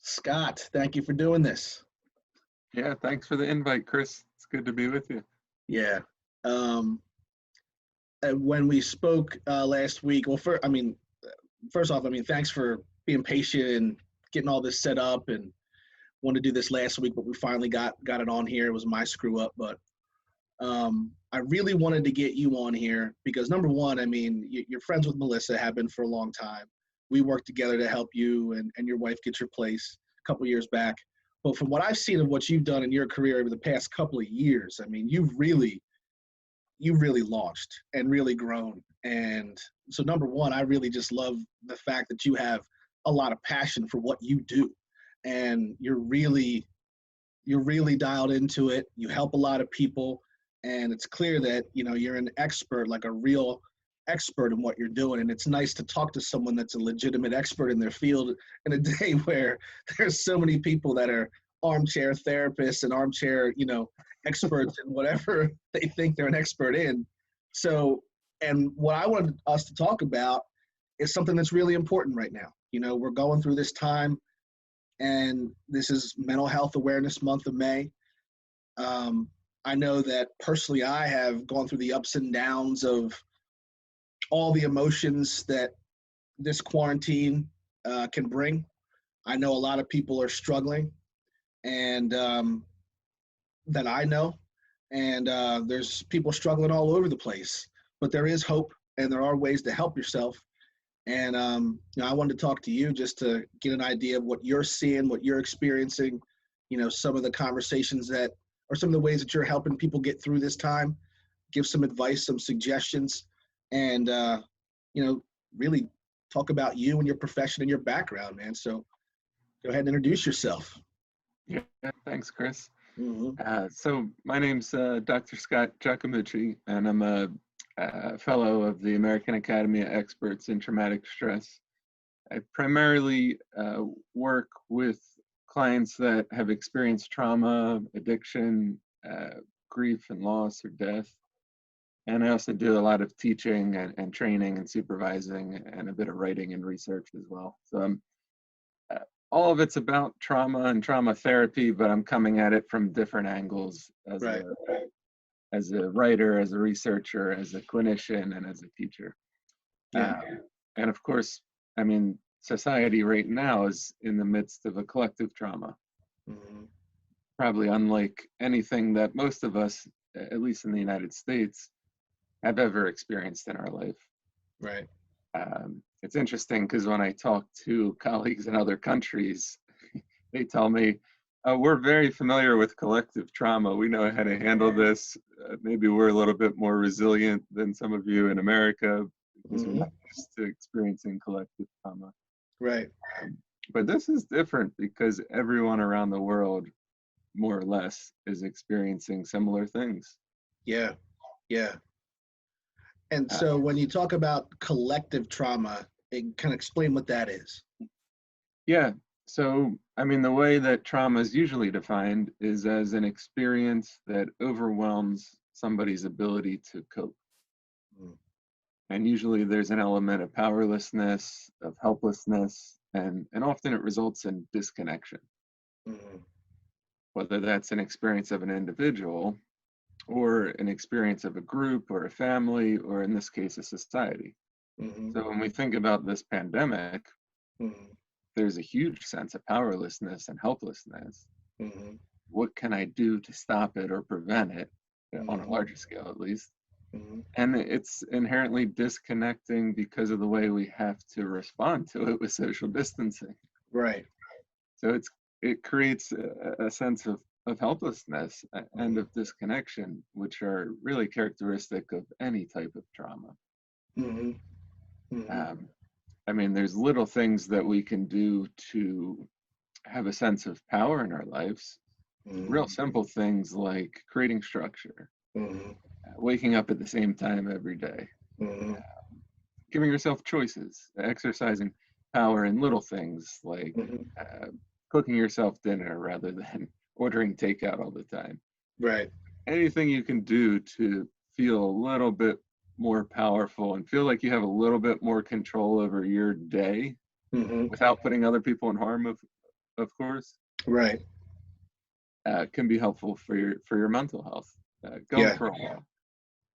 Scott, thank you for doing this. Yeah, thanks for the invite, Chris. It's good to be with you. Yeah. Um, when we spoke last week, well, first off, thanks for being patient and getting all this set up, and wanted to do this last week, but we finally got it on here. It was my screw up, but I really wanted to get you on here because number one, you're friends with Melissa, have been for a long time. We worked together to help you and your wife get your place a couple years back. But from what I've seen of what you've done in your career over the past couple of years, you've really launched and really grown. And so number one, I really just love the fact that you have a lot of passion for what you do. And you're really dialed into it. You help a lot of people. And it's clear that, you're an expert, like a real expert in what you're doing. And it's nice to talk to someone that's a legitimate expert in their field in a day where there's so many people that are armchair therapists and armchair, experts in whatever they think they're an expert in. So, and what I wanted us to talk about is something that's really important right now. We're going through this time, and this is Mental Health Awareness Month of May. I know that personally I have gone through the ups and downs of all the emotions that this quarantine can bring. I know a lot of people are struggling, and that I know, and there's people struggling all over the place, but there is hope, and there are ways to help yourself. And I wanted to talk to you just to get an idea of what you're seeing, what you're experiencing, some of the conversations that, or some of the ways that you're helping people get through this time, give some advice, some suggestions, and, really talk about you and your profession and your background, man. So go ahead and introduce yourself. Yeah, thanks, Chris. Mm-hmm. So my name's Dr. Scott Giacomucci, and I'm a fellow of the American Academy of Experts in Traumatic Stress. I primarily work with clients that have experienced trauma, addiction, grief and loss, or death. And I also do a lot of teaching and training and supervising and a bit of writing and research as well. So all of it's about trauma and trauma therapy, but I'm coming at it from different angles as Right. as a writer, as a researcher, as a clinician, and as a teacher. Yeah. And of course, society right now is in the midst of a collective trauma. Mm-hmm. Probably unlike anything that most of us, at least in the United States, have ever experienced in our life. Right. It's interesting because when I talk to colleagues in other countries, they tell me, we're very familiar with collective trauma. We know how to handle this. Maybe we're a little bit more resilient than some of you in America because we're not used to experiencing collective trauma. Right. But this is different because everyone around the world, more or less, is experiencing similar things. Yeah. Yeah. And so when you talk about collective trauma, kind of explain what that is. Yeah. So, the way that trauma is usually defined is as an experience that overwhelms somebody's ability to cope. Mm. And usually there's an element of powerlessness, of helplessness, and often it results in disconnection. Mm-hmm. Whether that's an experience of an individual or an experience of a group or a family, or in this case, a society. Mm-hmm. So when we think about this pandemic, Mm-hmm. there's a huge sense of powerlessness and helplessness. Mm-hmm. What can I do to stop it or prevent it, on a larger scale at least? Mm-hmm. And it's inherently disconnecting because of the way we have to respond to it with social distancing. Right. So it creates a sense of helplessness and of disconnection, which are really characteristic of any type of trauma. Mm-hmm. Mm-hmm. There's little things that we can do to have a sense of power in our lives. Mm-hmm. Real simple things like creating structure, Mm-hmm. waking up at the same time every day, Mm-hmm. giving yourself choices, exercising power in little things like Mm-hmm. cooking yourself dinner rather than ordering takeout all the time. Right. Anything you can do to feel a little bit more powerful and feel like you have a little bit more control over your day Mm-hmm. without putting other people in harm of course, Right. can be helpful for your mental health. Going Yeah. for a walk.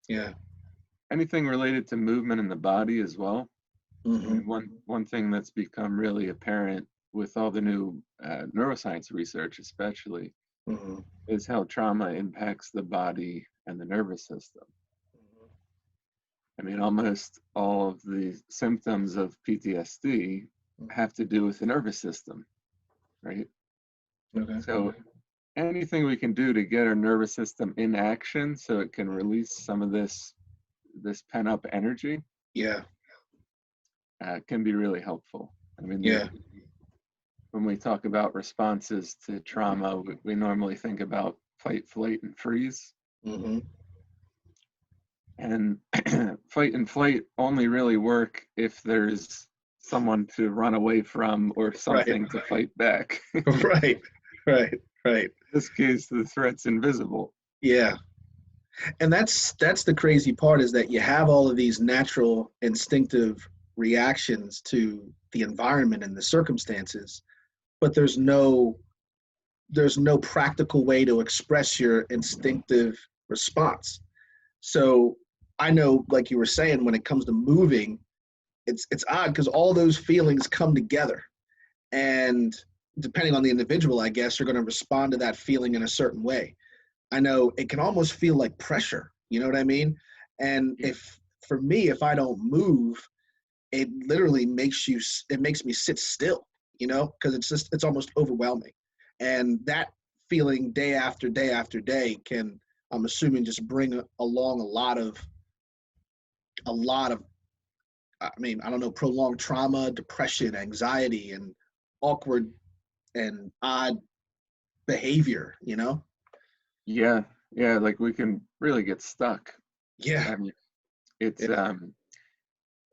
Yeah. Anything related to movement in the body as well. I Mm-hmm. mean, one thing that's become really apparent with all the new neuroscience research, especially, Mm-hmm. is how trauma impacts the body and the nervous system. I mean, almost all of the symptoms of PTSD have to do with the nervous system, right? Okay. So anything we can do to get our nervous system in action so it can release some of this pent up energy Yeah. can be really helpful. I mean, Yeah. when we talk about responses to trauma, we normally think about fight, flight, and freeze. Mm-hmm. And fight and flight only really work if there's someone to run away from or Right. something to fight back. In Right. Right. Right. this case, the threat's invisible. Yeah. And that's the crazy part, is that you have all of these natural instinctive reactions to the environment and the circumstances, but there's no practical way to express your instinctive response. So I know, like you were saying, when it comes to moving, it's odd because all those feelings come together, and depending on the individual, I guess, you're going to respond to that feeling in a certain way. I know it can almost feel like pressure, you know what I mean? And Yeah. for me, if I don't move, it literally makes me sit still, you know, because it's almost overwhelming. And that feeling day after day after day can, I'm assuming, just bring along a lot of, I mean, I don't know, prolonged trauma, depression, anxiety, and awkward and odd behavior, you know? Yeah, yeah, like we can really get stuck. Yeah. I mean, Yeah.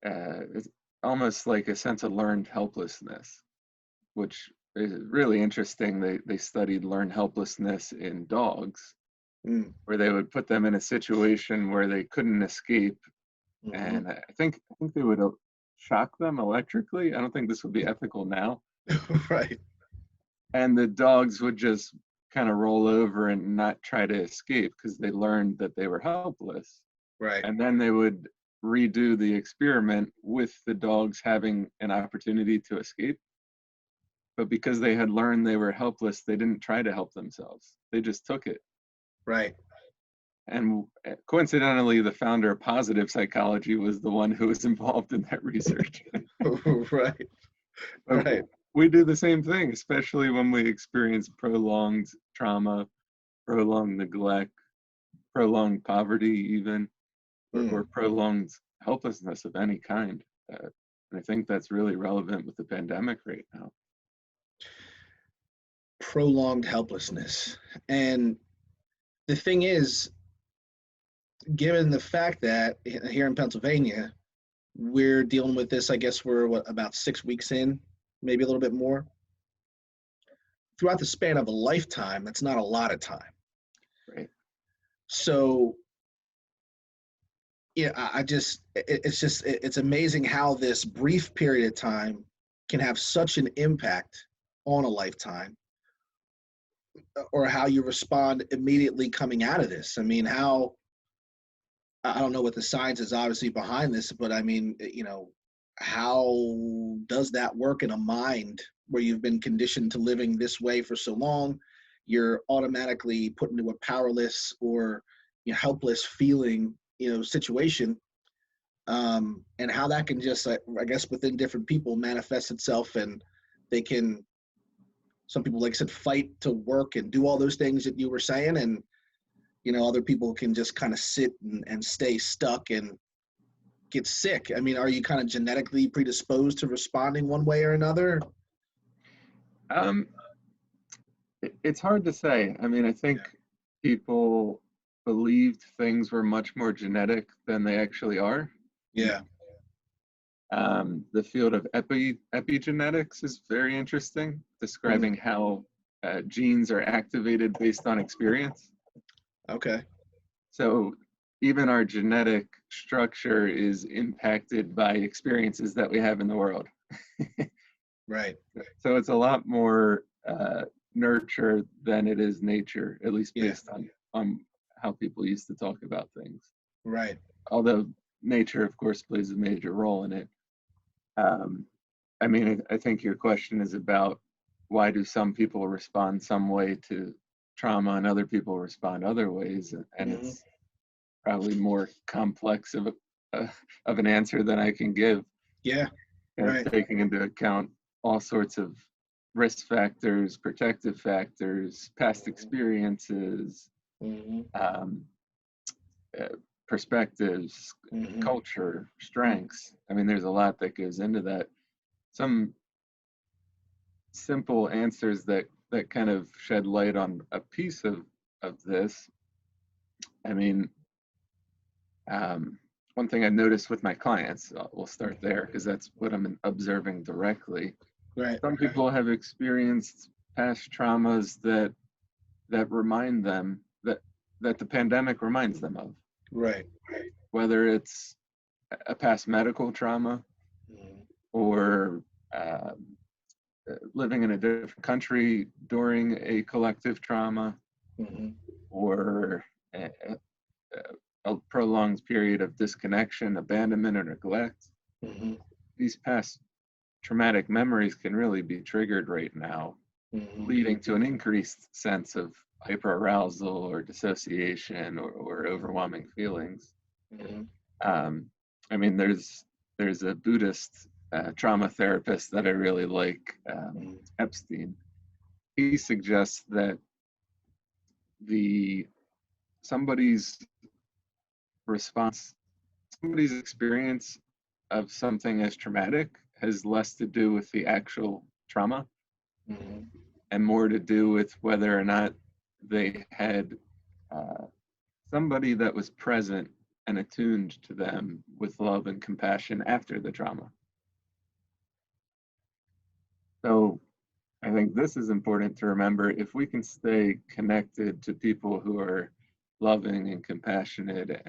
it's almost like a sense of learned helplessness, which is really interesting. They studied learned helplessness in dogs, Mm. where they would put them in a situation where they couldn't escape, Mm-hmm. and I think they would shock them electrically. I don't think this would be ethical now. Right. And the dogs would just kind of roll over and not try to escape because they learned that they were helpless. Right. And then they would redo the experiment with the dogs having an opportunity to escape. But because they had learned they were helpless, they didn't try to help themselves. They just took it. Right. And coincidentally, the founder of positive psychology was the one who was involved in that research. Right. But Right. we do the same thing, especially when we experience prolonged trauma, prolonged neglect, prolonged poverty, even, or Mm. prolonged helplessness of any kind. And I think that's really relevant with the pandemic right now. Prolonged helplessness. And the thing is, given the fact that here in Pennsylvania, we're dealing with this, I guess we're about 6 weeks in, maybe a little bit more. Throughout the span of a lifetime, that's not a lot of time. Right. So, yeah, it's amazing how this brief period of time can have such an impact on a lifetime, or how you respond immediately coming out of this. I mean, I don't know what the science is obviously behind this, but I mean, you know, how does that work in a mind where you've been conditioned to living this way for so long? You're automatically put into a powerless or, you know, helpless feeling, you know, situation, and how that can just, I guess, within different people manifest itself, and they can, some people, like I said, fight to work and do all those things that you were saying, and you know, other people can just kind of sit and stay stuck and get sick. I mean, are you kind of genetically predisposed to responding one way or another? Um, it's hard to say. I mean, I think people believed things were much more genetic than they actually are. Yeah. The field of epigenetics is very interesting, describing Mm. how genes are activated based on experience. Okay. So even our genetic structure is impacted by experiences that we have in the world. Right. So it's a lot more nurture than it is nature, at least Yeah. based on how people used to talk about things. Right. Although nature, of course, plays a major role in it. I mean, I think your question is about why do some people respond some way to trauma and other people respond other ways, and it's probably more complex of an answer than I can give. Yeah. Right. Taking into account all sorts of risk factors, protective factors, past experiences, perspectives, culture, strengths. I mean, there's a lot that goes into that. Some simple answers that kind of shed light on a piece of this. I mean, one thing I noticed with my clients, we'll start there because that's what I'm observing directly. Right. Some people have experienced past traumas that remind them that the pandemic reminds them of. Right. Whether it's a past medical trauma or living in a different country during a collective trauma, or a prolonged period of disconnection, abandonment, or neglect. These past traumatic memories can really be triggered right now, leading to an increased sense of hyperarousal or dissociation or overwhelming feelings. I mean, there's a Buddhist trauma therapist that I really like, Ptsd. He suggests that somebody's experience of something as traumatic has less to do with the actual trauma and more to do with whether or not they had somebody that was present and attuned to them with love and compassion after the trauma. So I think this is important to remember. If we can stay connected to people who are loving and compassionate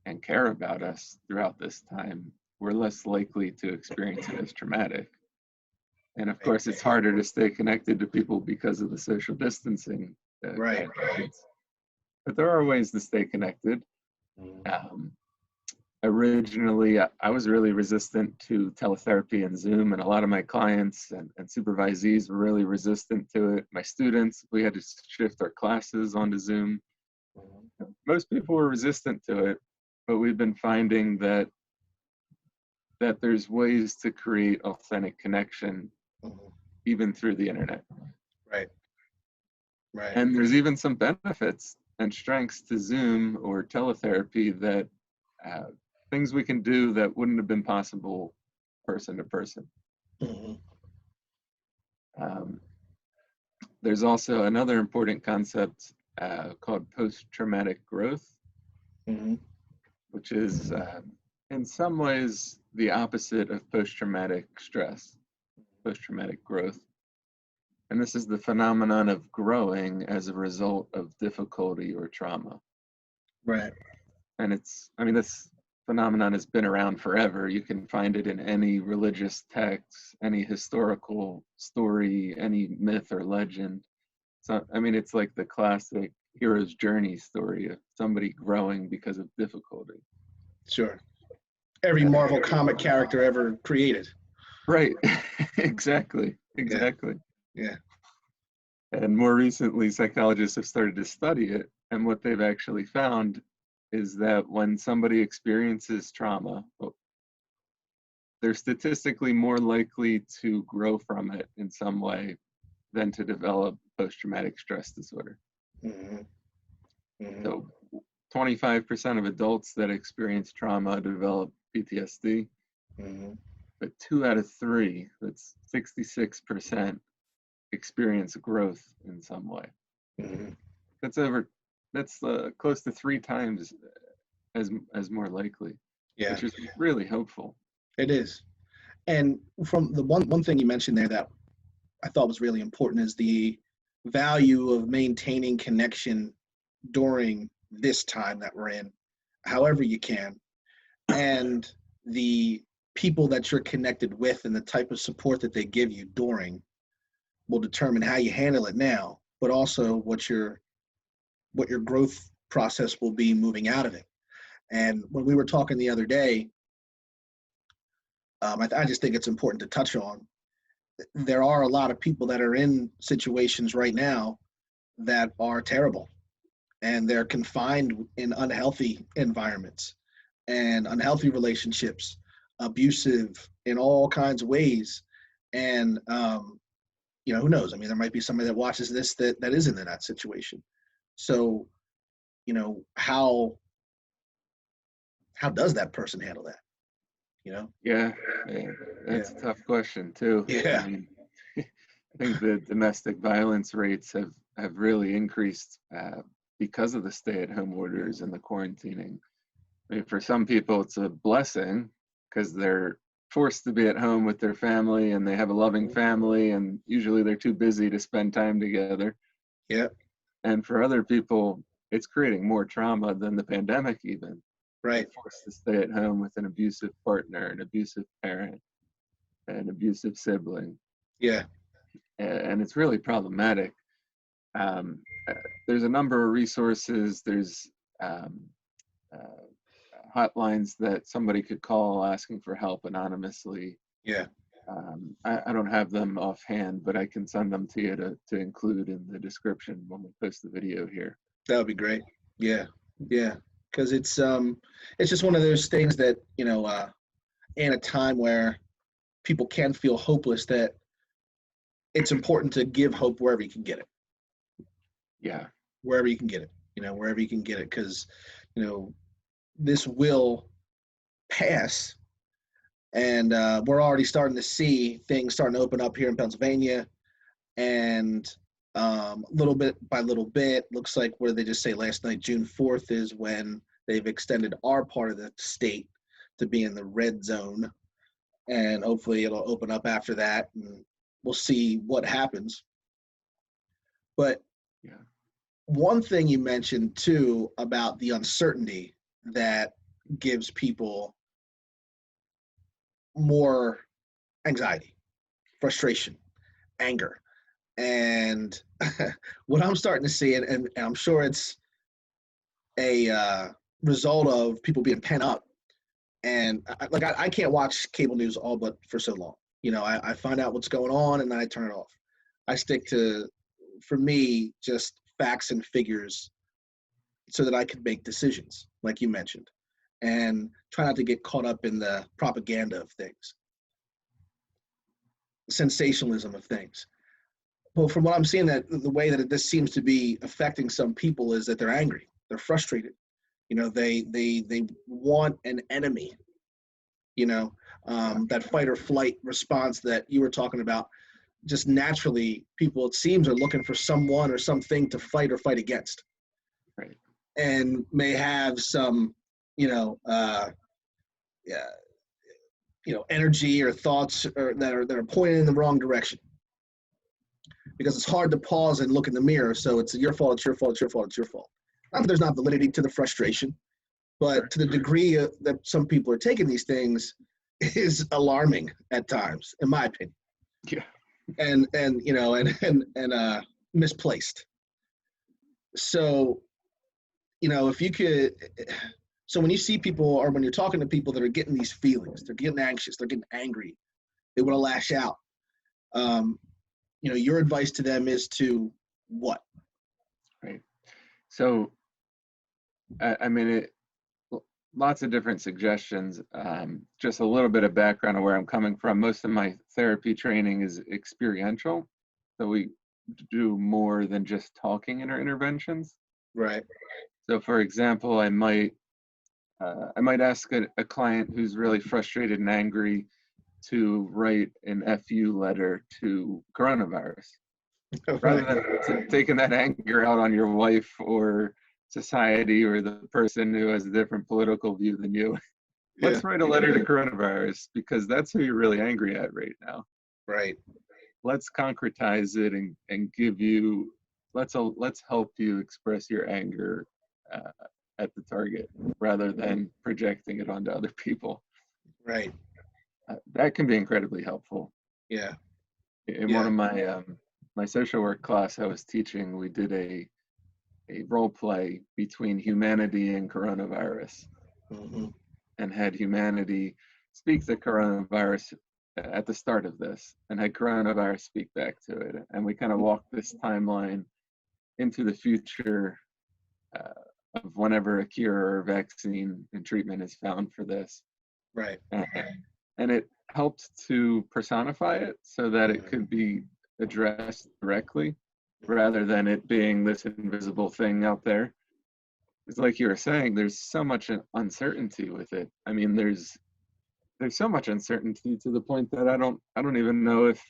and care about us throughout this time, we're less likely to experience it as traumatic. And of course, it's harder to stay connected to people because of the social distancing guidelines. But there are ways to stay connected. Originally, I was really resistant to teletherapy and Zoom, and a lot of my clients and supervisees were really resistant to it. My students, we had to shift our classes onto Zoom. Most people were resistant to it, but we've been finding that there's ways to create authentic connection even through the internet. Right. And there's even some benefits and strengths to Zoom or teletherapy that things we can do that wouldn't have been possible person to person. There's also another important concept called post-traumatic growth, which is in some ways the opposite of post-traumatic stress, post-traumatic growth. And this is the phenomenon of growing as a result of difficulty or trauma. Right. And this phenomenon has been around forever. You can find it in any religious text, any historical story, any myth or legend. So, it's like the classic hero's journey story of somebody growing because of difficulty. Sure. Every Marvel comic character ever created. Right. Exactly. Yeah. And more recently, psychologists have started to study it. And what they've actually found is that when somebody experiences trauma, they're statistically more likely to grow from it in some way than to develop post-traumatic stress disorder. So 25% of adults that experience trauma develop PTSD, but 2 out of 3, that's 66%, experience growth in some way. That's close to 3 times as more likely, which is really hopeful. It is. And from the one thing you mentioned there that I thought was really important is the value of maintaining connection during this time that we're in, however you can, and the people that you're connected with and the type of support that they give you during will determine how you handle it now, but also what your growth process will be moving out of it. And when we were talking the other day, I just think it's important to touch on. There are a lot of people that are in situations right now that are terrible, and they're confined in unhealthy environments and unhealthy relationships, abusive in all kinds of ways. And who knows? I mean, there might be somebody that watches this that isn't in that situation. So, how does that person handle that? Yeah, that's a tough question too. Yeah. I mean, I think the domestic violence rates have really increased because of the stay-at-home orders and the quarantining. I mean, for some people, it's a blessing because they're forced to be at home with their family and they have a loving family, and usually they're too busy to spend time together. Yeah. And for other people, it's creating more trauma than the pandemic even. Right. They're forced to stay at home with an abusive partner, an abusive parent, an abusive sibling. Yeah. And it's really problematic. There's a number of resources. There's hotlines that somebody could call asking for help anonymously. Yeah. I don't have them offhand, but I can send them to you to include in the description when we post the video here. That would be great. Yeah. Yeah. Because it's just one of those things that, in a time where people can feel hopeless, that it's important to give hope wherever you can get it. Yeah. Wherever you can get it, wherever you can get it, because, this will pass. And we're already starting to see things starting to open up here in Pennsylvania. And little bit by little bit, looks like, what did they just say last night? June 4th is when they've extended our part of the state to be in the red zone. And hopefully it'll open up after that, and we'll see what happens. But yeah, one thing you mentioned too about the uncertainty that gives people more anxiety, frustration, anger. And what I'm starting to see, and I'm sure it's a result of people being pent up. And I can't watch cable news all but for so long. I find out what's going on and then I turn it off. I stick to, for me, just facts and figures so that I can make decisions, like you mentioned, and try not to get caught up in the propaganda of things, sensationalism of things. Well, from what I'm seeing, that the way that this seems to be affecting some people is that they're angry, they're frustrated. They want an enemy. That fight or flight response that you were talking about. Just naturally, people, it seems, are looking for someone or something to fight or fight against. Right. And may have some, energy or thoughts that are pointed in the wrong direction. Because it's hard to pause and look in the mirror. So it's your fault, it's your fault, it's your fault, it's your fault. Not that there's not validity to the frustration, but to the degree that some people are taking these things is alarming at times, in my opinion. Yeah. And misplaced. So, if you could, so when you see people, or when you're talking to people that are getting these feelings, they're getting anxious, they're getting angry, they want to lash out. Your advice to them is to what? Right. So, I mean, lots of different suggestions. Just a little bit of background of where I'm coming from. Most of my therapy training is experiential. So we do more than just talking in our interventions. Right. So for example, I might ask a client who's really frustrated and angry to write an FU letter to coronavirus. Rather than taking that anger out on your wife or society or the person who has a different political view than you. Let's write a letter to coronavirus, because that's who you're really angry at right now. Right. Let's concretize it and give you, let's help you express your anger at the target rather than projecting it onto other people. Right. That can be incredibly helpful. Yeah. In one of my my social work class I was teaching, we did a role play between humanity and coronavirus, and had humanity speak the coronavirus at the start of this, and had coronavirus speak back to it, and we kind of walked this timeline into the future of whenever a cure or vaccine and treatment is found for this. Right. And it helped to personify it so that it could be addressed directly rather than it being this invisible thing out there. It's like you were saying, there's so much uncertainty with it. I mean, there's so much uncertainty to the point that I don't even know if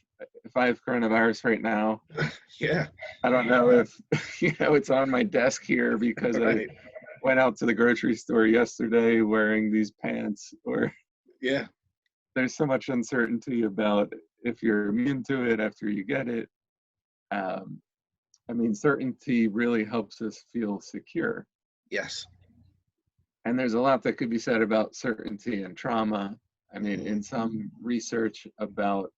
I have coronavirus right now. Yeah. I don't know if it's on my desk here because I went out to the grocery store yesterday wearing these pants, or yeah. There's so much uncertainty about if you're immune to it after you get it. I mean, certainty really helps us feel secure. Yes. And there's a lot that could be said about certainty and trauma. I mean, in some research about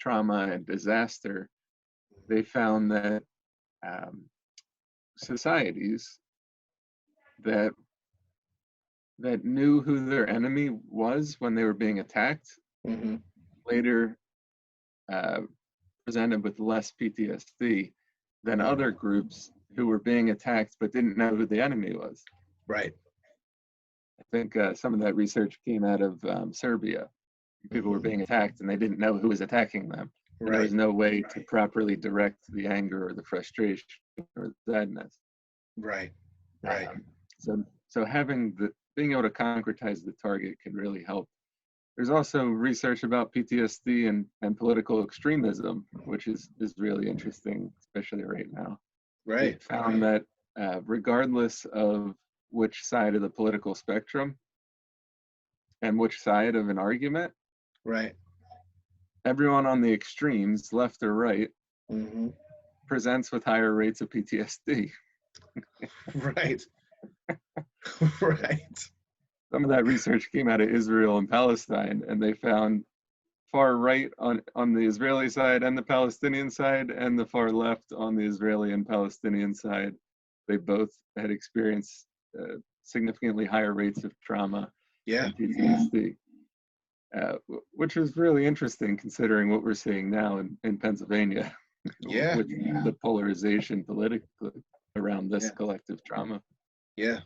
trauma and disaster, they found that societies that knew who their enemy was when they were being attacked later presented with less PTSD than other groups who were being attacked but didn't know who the enemy was. Right. I think some of that research came out of Serbia. People were being attacked and they didn't know who was attacking them. Right. There was no way to properly direct the anger or the frustration or the sadness. Right. Right. So being able to concretize the target can really help. There's also research about PTSD and political extremism, which is really interesting, especially right now. Right. It found that regardless of which side of the political spectrum and which side of an argument, right, everyone on the extremes, left or right, presents with higher rates of PTSD. Right. Right. Some of that research came out of Israel and Palestine, and they found far right on the Israeli side and the Palestinian side, and the far left on the Israeli and Palestinian side. They both had experienced significantly higher rates of trauma and PTSD, which is really interesting considering what we're seeing now in Pennsylvania with the polarization politically around this collective trauma. Yeah.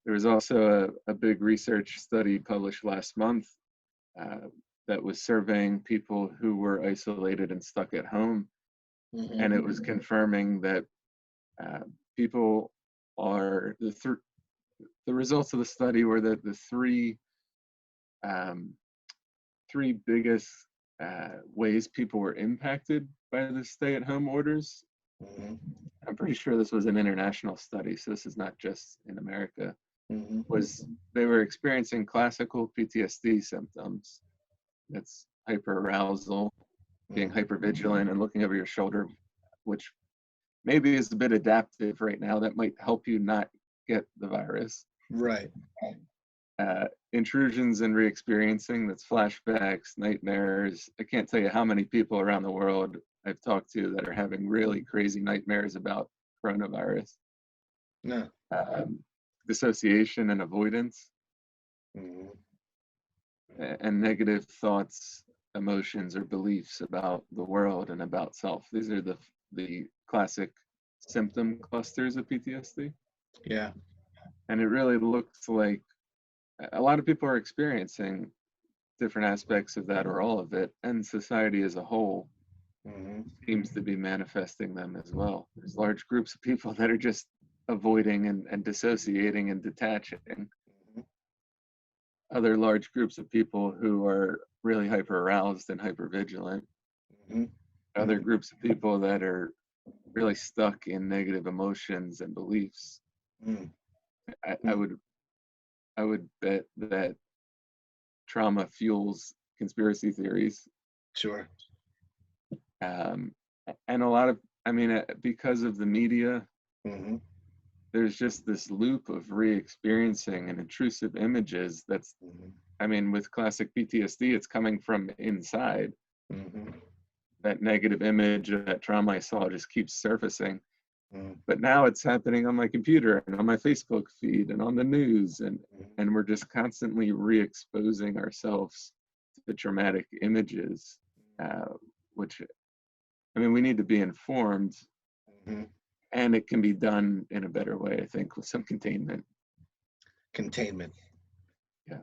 There was also a big research study published last month that was surveying people who were isolated and stuck at home. And it was confirming that people are, the results of the study were that the three biggest ways people were impacted by the stay-at-home orders. I'm pretty sure this was an international study, so this is not just in America, was they were experiencing classical PTSD symptoms. That's hyperarousal, being hypervigilant and looking over your shoulder, which maybe is a bit adaptive right now. That might help you not get the virus. Right. Intrusions and re-experiencing, that's flashbacks, nightmares. I can't tell you how many people around the world I've talked to that are having really crazy nightmares about coronavirus. No. Dissociation and avoidance. And negative thoughts, emotions, or beliefs about the world and about self. These are the classic symptom clusters of PTSD. Yeah. And it really looks like a lot of people are experiencing different aspects of that or all of it, and society as a whole seems to be manifesting them as well. There's large groups of people that are just avoiding and dissociating and detaching. Other large groups of people who are really hyper-aroused and hyper-vigilant. Other groups of people that are really stuck in negative emotions and beliefs. I would bet that trauma fuels conspiracy theories. Sure. And a lot of, because of the media, there's just this loop of re-experiencing and intrusive images that's, with classic PTSD, it's coming from inside. that negative image of that trauma I saw just keeps surfacing. Mm. But now it's happening on my computer and on my Facebook feed and on the news, and we're just constantly re-exposing ourselves to traumatic images, which, I mean, we need to be informed, Mm-hmm. and it can be done in a better way, I think, with some containment. Containment. Yeah.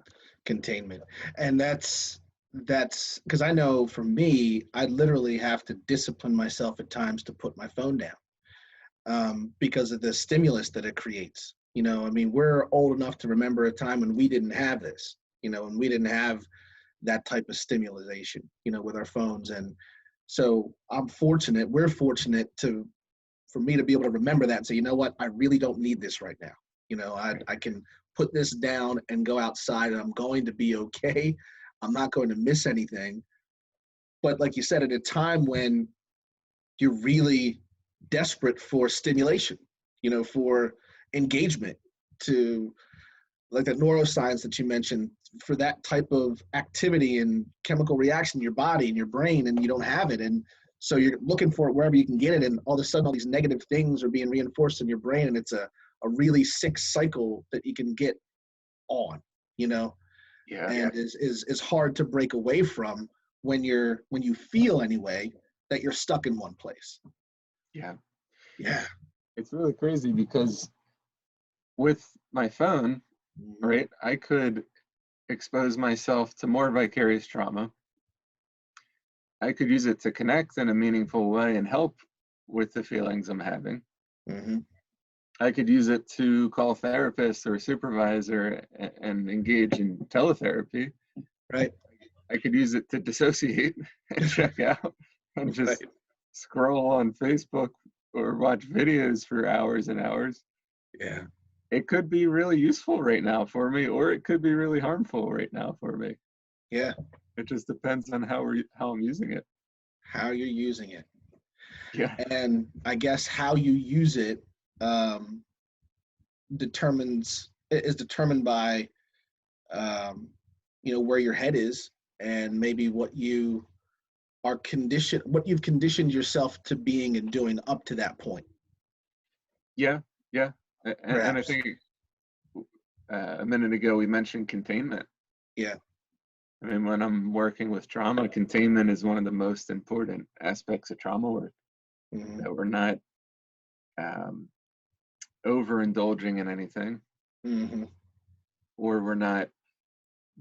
Containment. And that's because I know for me, I literally have to discipline myself at times to put my phone down, because of the stimulus that it creates. You know, I mean, we're old enough to remember a time when we didn't have this, you know, and we didn't have that type of stimulation, you know, with our phones. And so we're fortunate for me to be able to remember that and say, you know what, I really don't need this right now. You know, I can put this down and go outside and I'm going to be okay. I'm not going to miss anything. But like you said, at a time when you're really desperate for stimulation, you know, for engagement, to like the neuroscience that you mentioned, for that type of activity and chemical reaction in your body and your brain, and you don't have it. And so you're looking for it wherever you can get it. And all of a sudden, all these negative things are being reinforced in your brain. And it's a really sick cycle that you can get on, you know, and is hard to break away from when you feel anyway that you're stuck in one place. Yeah. Yeah. It's really crazy because with my phone, right, I could expose myself to more vicarious trauma. I could use it to connect in a meaningful way and help with the feelings I'm having. Mm-hmm. I could use it to call a therapist or a supervisor and engage in teletherapy. Right. I could use it to dissociate and check out and just scroll on Facebook or watch videos for hours and hours. Yeah. It could be really useful right now for me, or it could be really harmful right now for me. Yeah. It just depends on how I'm using it. How you're using it. Yeah. And I guess how you use it is determined by you know, where your head is, and maybe what you've conditioned yourself to being and doing up to that point. Yeah. And I think a minute ago we mentioned containment. Yeah. I mean, when I'm working with trauma, containment is one of the most important aspects of trauma work. Mm-hmm. That we're not overindulging in anything, Mm-hmm. or we're not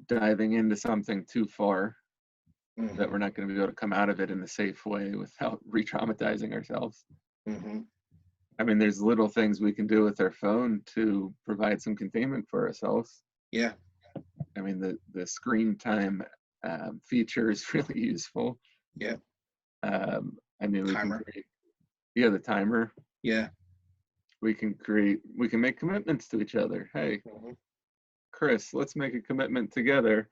diving into something too far, Mm-hmm. that we're not going to be able to come out of it in a safe way without re-traumatizing ourselves. Mm-hmm. I mean, there's little things we can do with our phone to provide some containment for ourselves. Yeah. I mean, the screen time feature is really useful. Yeah. I mean, we Timer. can create, the timer. Yeah. We can make commitments to each other. Hey, Mm-hmm. Chris, let's make a commitment together.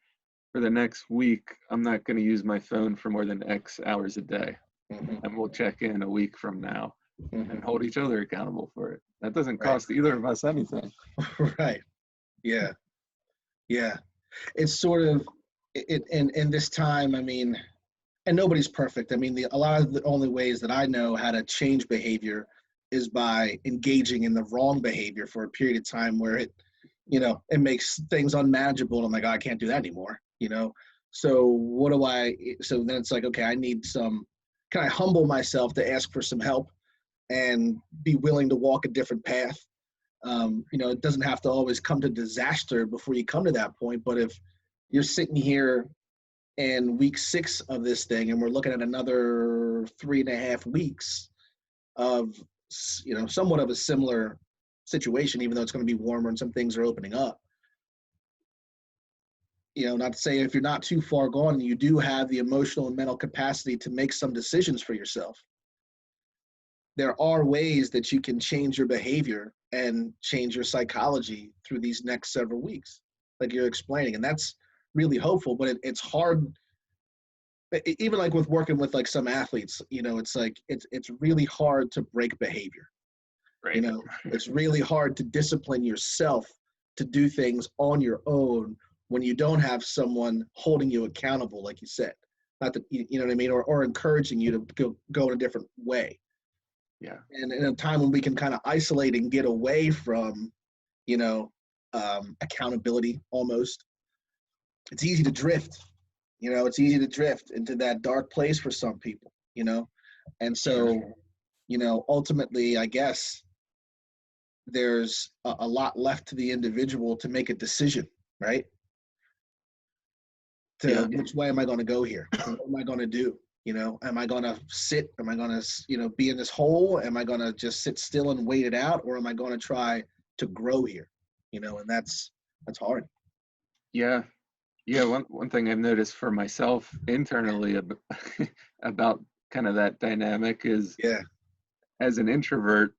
For the next week, I'm not going to use my phone for more than X hours a day. Mm-hmm. And we'll check in a week from now Mm-hmm. and hold each other accountable for it. That doesn't Right. cost either of us anything. Right. Yeah. Yeah. It's sort of in this time, I mean, and nobody's perfect. I mean, a lot of the only ways that I know how to change behavior is by engaging in the wrong behavior for a period of time where it, you know, it makes things unmanageable. And I'm like, oh, I can't do that anymore, you know? So so then it's like, okay, can I humble myself to ask for some help and be willing to walk a different path? You know, it doesn't have to always come to disaster before you come to that point. But if you're sitting here in week 6 of this thing, and we're looking at another 3.5 weeks of, you know, somewhat of a similar situation, even though it's going to be warmer and some things are opening up. You know, not to say if you're not too far gone, you do have the emotional and mental capacity to make some decisions for yourself. There are ways that you can change your behavior and change your psychology through these next several weeks, like you're explaining. And that's really hopeful, but it's hard. Even like with working with like some athletes, you know, it's like, it's really hard to break behavior. Right. You know, it's really hard to discipline yourself to do things on your own when you don't have someone holding you accountable, like you said. not that, you know what I mean, or encouraging you to go in a different way. Yeah. And in a time when we can kind of isolate and get away from, you know, accountability almost, it's easy to drift. You know, it's easy to drift into that dark place for some people, you know? And so, Sure. you know, ultimately, I guess there's a lot left to the individual to make a decision, right? To Yeah. which way am I going to go here? What am I going to do? You know, am I going to sit? Am I going to, you know, be in this hole? Am I going to just sit still and wait it out? Or am I going to try to grow here? You know, and that's hard. Yeah. Yeah. One thing I've noticed for myself internally about kind of that dynamic is, Yeah. as an introvert,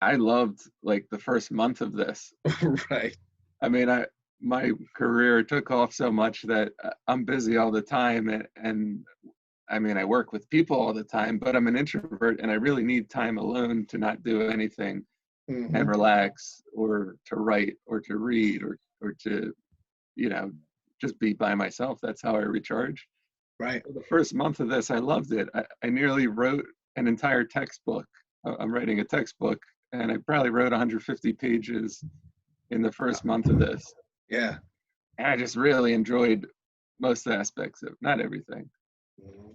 I loved like the first month of this. Right. I mean, my career took off so much that I'm busy all the time, and I mean, I work with people all the time, but I'm an introvert and I really need time alone to not do anything and Mm-hmm. relax, or to write, or to read, or to, you know, just be by myself. That's how I recharge. Right. The first month of this, I loved it. I nearly wrote an entire textbook. I'm writing a textbook, and I probably wrote 150 pages in the first month of this. Yeah. And I just really enjoyed most aspects of, not everything. Mhm.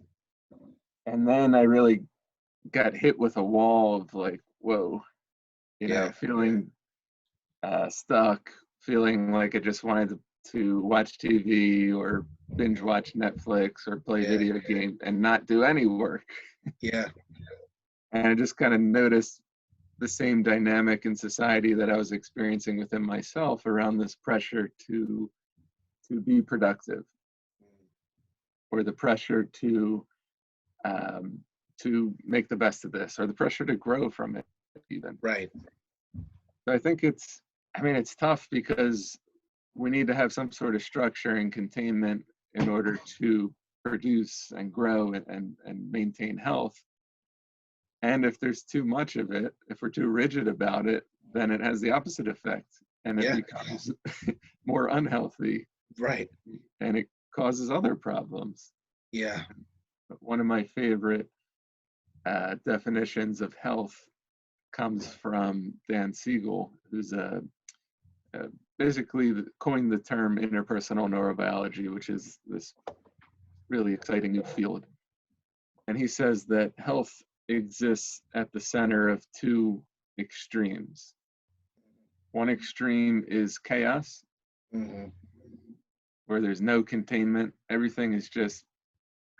And then I really got hit with a wall of like, whoa, you know, Yeah. feeling stuck, feeling like I just wanted to watch TV or binge watch Netflix or play Yeah. video games and not do any work. Yeah. And I just kind of noticed the same dynamic in society that I was experiencing within myself around this pressure to be productive, or the pressure um, to make the best of this, or the pressure to grow from it even. Right. So I think I mean, it's tough because we need to have some sort of structure and containment in order to produce and grow and maintain health. And if there's too much of it, if we're too rigid about it, then it has the opposite effect, and it Yeah. becomes more unhealthy, Right. and it causes other problems. Yeah. One of my favorite definitions of health comes from Dan Siegel, who's uh, basically coined the term interpersonal neurobiology, which is this really exciting new field. And he says that health exists at the center of two extremes. One extreme is chaos, Mm-hmm. where there's no containment. Everything is just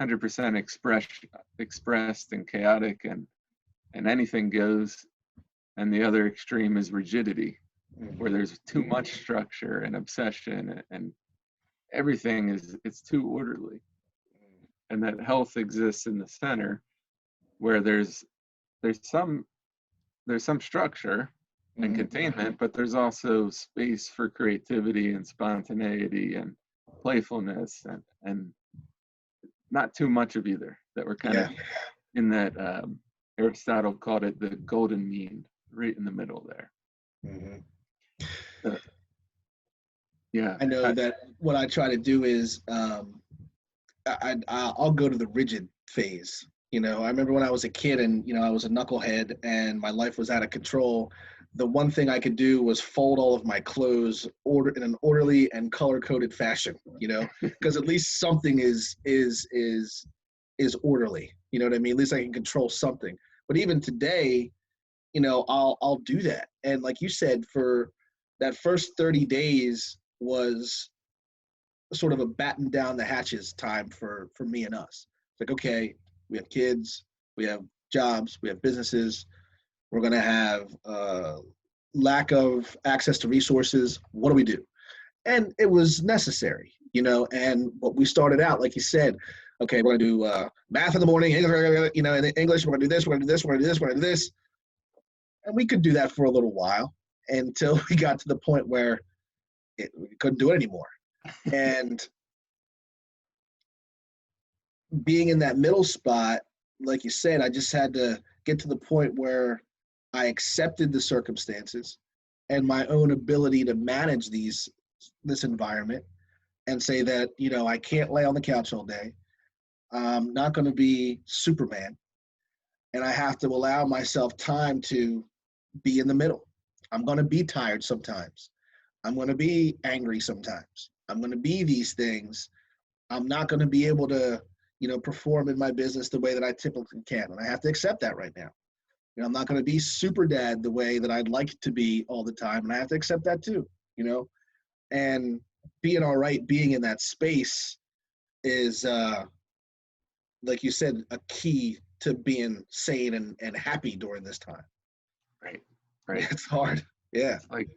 100% expressed and chaotic, and anything goes. And the other extreme is rigidity, where there's too much structure and obsession, and everything it's too orderly. And that health exists in the center, where there's some structure and Mm-hmm. containment, but there's also space for creativity and spontaneity and playfulness, and not too much of either. That we're kind Yeah. of in that, Aristotle called it the golden mean, right in the middle there. Mm-hmm. Uh, yeah. I know that what I try to do is I'll go to the rigid phase. You know, I remember when I was a kid and, you know, I was a knucklehead and my life was out of control. The one thing I could do was fold all of my clothes in an orderly and color coded fashion, you know, because at least something is orderly. You know what I mean? At least I can control something. But even today, you know, I'll do that. And like you said, for that first 30 days was sort of a batten down the hatches time for me and us. It's like, okay, we have kids, we have jobs, we have businesses. We're going to have lack of access to resources. What do we do? And it was necessary, you know. And what we started out, like you said, okay, we're going to do math in the morning, you know, in English. We're going to do this. We're going to do this. We're going to do this. We're going to do this. And we could do that for a little while until we got to the point where we couldn't do it anymore. And being in that middle spot, like you said, I just had to get to the point where I accepted the circumstances and my own ability to manage this environment, and say that, you know, I can't lay on the couch all day. I'm not going to be Superman. And I have to allow myself time to be in the middle. I'm going to be tired sometimes. I'm going to be angry sometimes. I'm going to be these things. I'm not going to be able to, perform in my business the way that I typically can. And I have to accept that right now. I'm not going to be super dad the way that I'd like to be all the time. And I have to accept that too, and being all right, being in that space is, like you said, a key to being sane and happy during this time. Right. Right. It's hard. Yeah. It's like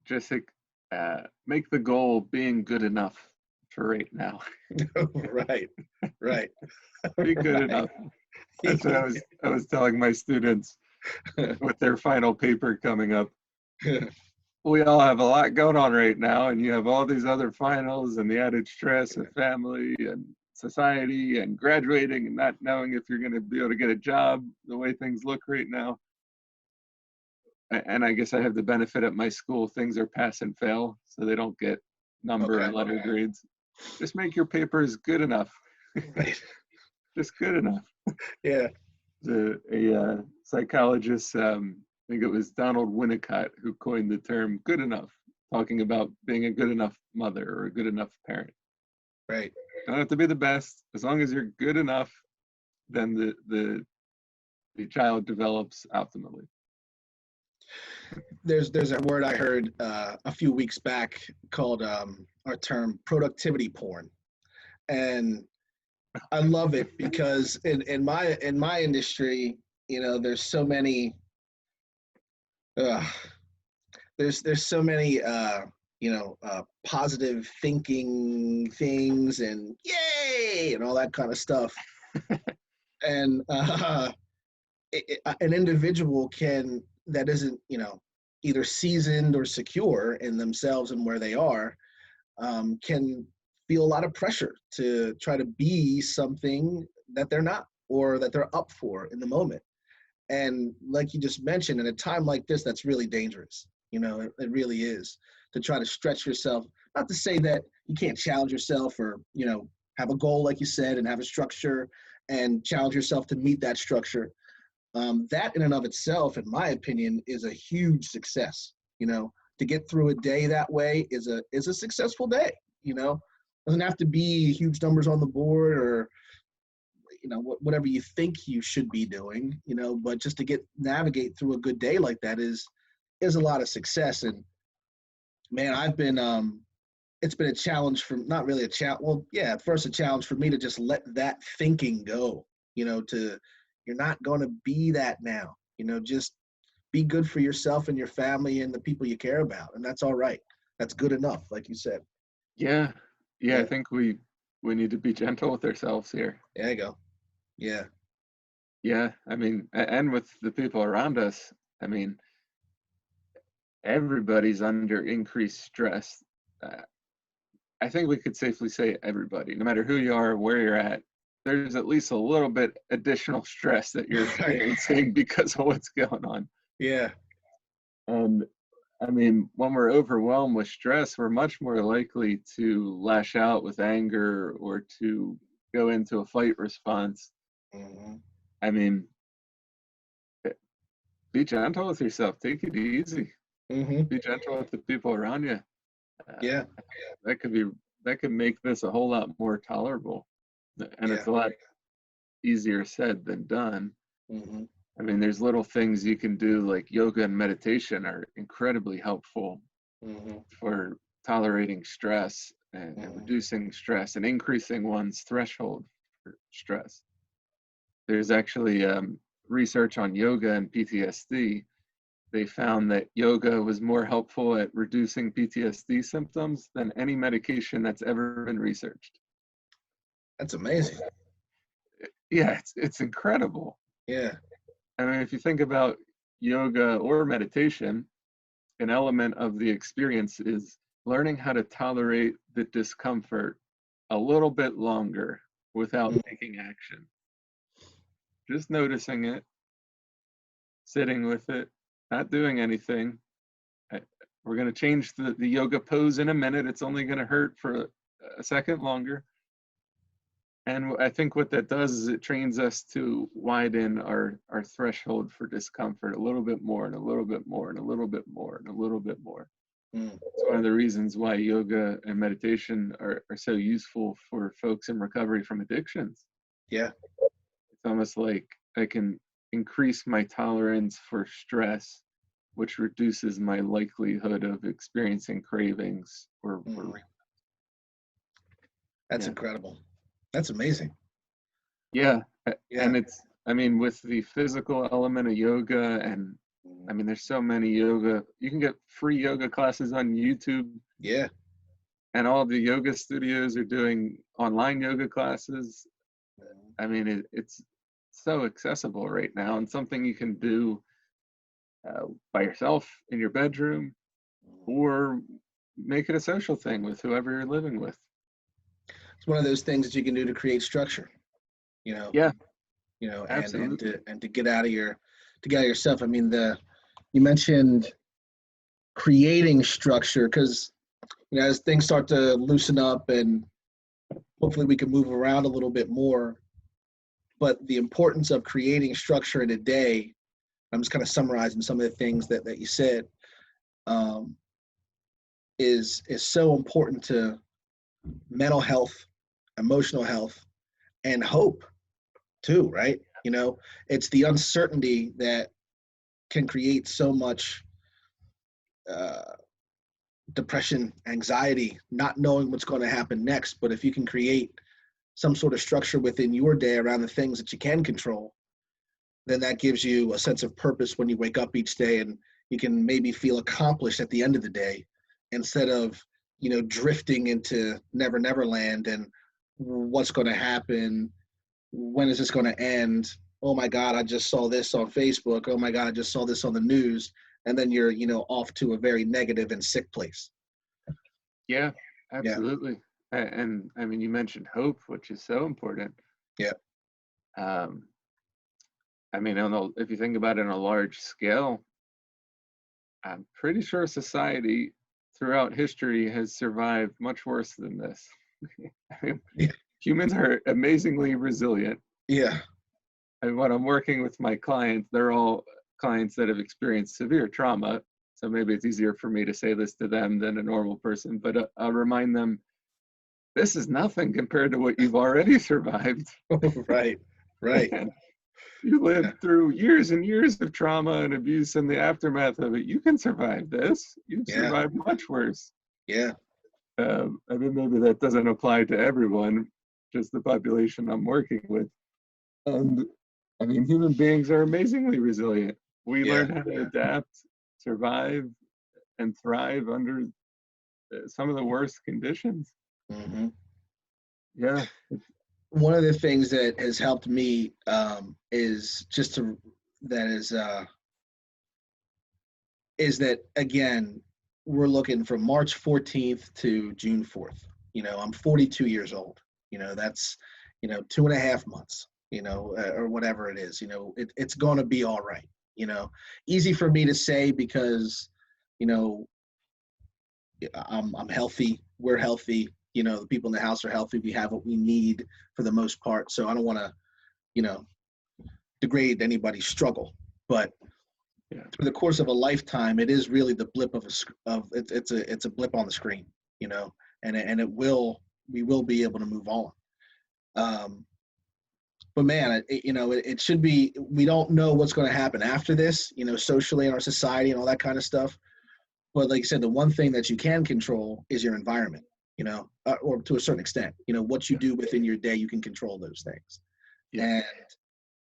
just make the goal being good enough for right now. Right. Right. Be good Right. enough. That's what I was telling my students with their final paper coming up. We all have a lot going on right now, and you have all these other finals and the added stress of family and society and graduating and not knowing if you're going to be able to get a job the way things look right now. And I guess I have the benefit at my school, things are pass and fail, so they don't get number or letter grades. Just make your papers good enough. Right. Just good enough. Yeah. A psychologist, I think it was Donald Winnicott, who coined the term good enough, talking about being a good enough mother or a good enough parent. Right. Don't have to be the best. As long as you're good enough, then the child develops optimally. There's a word I heard a few weeks back called our term productivity porn, and I love it because in my industry, there's so many there's so many positive thinking things and yay and all that kind of stuff, and an individual that isn't either seasoned or secure in themselves and where they are, can feel a lot of pressure to try to be something that they're not or that they're up for in the moment. And like you just mentioned, in a time like this, that's really dangerous. It really is, to try to stretch yourself. Not to say that you can't challenge yourself or, have a goal, like you said, and have a structure and challenge yourself to meet that structure. That in and of itself, in my opinion, is a huge success. To get through a day that way is a successful day. Doesn't have to be huge numbers on the board or whatever you think you should be doing. But just to navigate through a good day like that is a lot of success. And man, it's been a challenge for, not really a challenge. Well, yeah, at first a challenge for me to just let that thinking go. You're not going to be that now. Just be good for yourself and your family and the people you care about, and that's all right. That's good enough, like you said. Yeah. I think we need to be gentle with ourselves here. There you go. Yeah. Yeah, I mean, and with the people around us, I mean, everybody's under increased stress. I think we could safely say everybody, no matter who you are, where you're at, there's at least a little bit additional stress that you're experiencing because of what's going on. Yeah. And I mean, when we're overwhelmed with stress, we're much more likely to lash out with anger or to go into a fight response. Mm-hmm. I mean, be gentle with yourself. Take it easy. Mm-hmm. Be gentle with the people around you. Yeah. That could make this a whole lot more tolerable, and it's a lot easier said than done. Mm-hmm. I mean, there's little things you can do, like yoga and meditation are incredibly helpful for tolerating stress and reducing stress and increasing one's threshold for stress. There's actually research on yoga and PTSD. They found that yoga was more helpful at reducing PTSD symptoms than any medication that's ever been researched. That's amazing. Yeah, it's incredible. Yeah. I mean, if you think about yoga or meditation, an element of the experience is learning how to tolerate the discomfort a little bit longer without taking action. Just noticing it, sitting with it, not doing anything. We're going to change the yoga pose in a minute. It's only going to hurt for a second longer. And I think what that does is it trains us to widen our threshold for discomfort a little bit more and a little bit more and a little bit more and a little bit more. Mm. It's one of the reasons why yoga and meditation are so useful for folks in recovery from addictions. Yeah. It's almost like I can increase my tolerance for stress, which reduces my likelihood of experiencing cravings or Mm. That's incredible. That's amazing. yeah. Yeah. And it's, I mean, with the physical element of yoga, and I mean, there's so many yoga, you can get free yoga classes on YouTube. Yeah. And all the yoga studios are doing online yoga classes. I mean, it's so accessible right now, and something you can do by yourself in your bedroom, or make it a social thing with whoever you're living with. It's one of those things that you can do to create structure, you know, Yeah, and to get out of yourself. I mean, you mentioned creating structure because, as things start to loosen up and hopefully we can move around a little bit more, but the importance of creating structure in a day, I'm just kind of summarizing some of the things that you said, um, is so important to mental health, emotional health, and hope too, right? It's the uncertainty that can create so much uh, depression, anxiety, not knowing what's going to happen next. But if you can create some sort of structure within your day around the things that you can control, then that gives you a sense of purpose when you wake up each day, and you can maybe feel accomplished at the end of the day instead of, drifting into never land and what's going to happen, when is this going to end? Oh my God, I just saw this on Facebook. Oh my God, I just saw this on the news. And then you're, off to a very negative and sick place. yeah, Yeah. absolutely. And I mean, you mentioned hope, which is so important. Yeah. Um, I mean, if you think about it on a large scale, I'm pretty sure society throughout history has survived much worse than this. I mean, Yeah. humans are amazingly resilient. Yeah. And when I'm working with my clients, they're all clients that have experienced severe trauma. So maybe it's easier for me to say this to them than a normal person, but I'll remind them, this is nothing compared to what you've already survived. Right. Right. You Yeah. lived through years and years of trauma and abuse and the aftermath of it. You can survive this. You've Yeah. survived much worse. Yeah. I mean, maybe that doesn't apply to everyone, just the population I'm working with. And I mean, human beings are amazingly resilient. We Yeah. learn how to adapt, survive, and thrive under some of the worst conditions. Mm-hmm. Yeah. One of the things that has helped me is just to that is that, again, we're looking from March 14th to June 4th. I'm 42 years old. That's 2.5 months. Or whatever it is. It's going to be all right. Easy for me to say because you know I'm healthy. We're healthy. The people in the house are healthy. We have what we need for the most part. So I don't want to, you know, degrade anybody's struggle. But Yeah. through the course of a lifetime, it is really the blip it's a blip on the screen, and we will be able to move on. But man, it should be. We don't know what's going to happen after this, socially in our society and all that kind of stuff. But like I said, the one thing that you can control is your environment, or to a certain extent, what you do within your day, you can control those things. Yeah.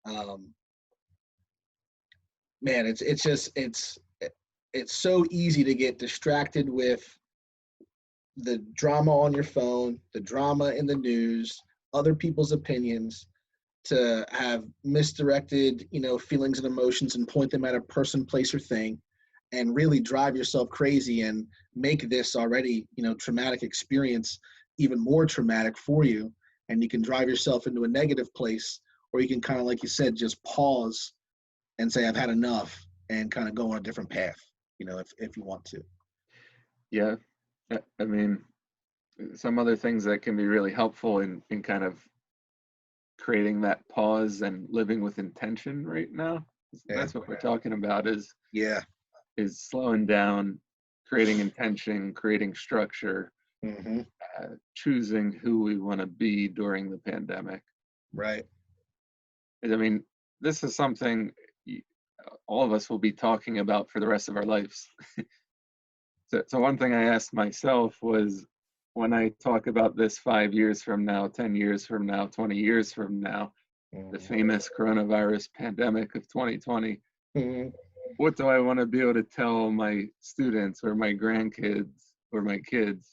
And man, it's so easy to get distracted with the drama on your phone, the drama in the news, other people's opinions, to have misdirected, feelings and emotions and point them at a person, place, or thing, and really drive yourself crazy and make this already, traumatic experience even more traumatic for you. And you can drive yourself into a negative place, or you can kind of, like you said, just pause and say, I've had enough, and kind of go on a different path, if you want to. Yeah. I mean, some other things that can be really helpful in kind of creating that pause and living with intention right now. Yeah. That's what we're talking about is Yeah. slowing down, creating intention, creating structure, Mm-hmm. choosing who we want to be during the pandemic. Right. I mean, this is something all of us will be talking about for the rest of our lives. So one thing I asked myself was, when I talk about this 5 years from now, 10 years from now, 20 years from now, the famous coronavirus pandemic of 2020, Mm-hmm. what do I want to be able to tell my students or my grandkids or my kids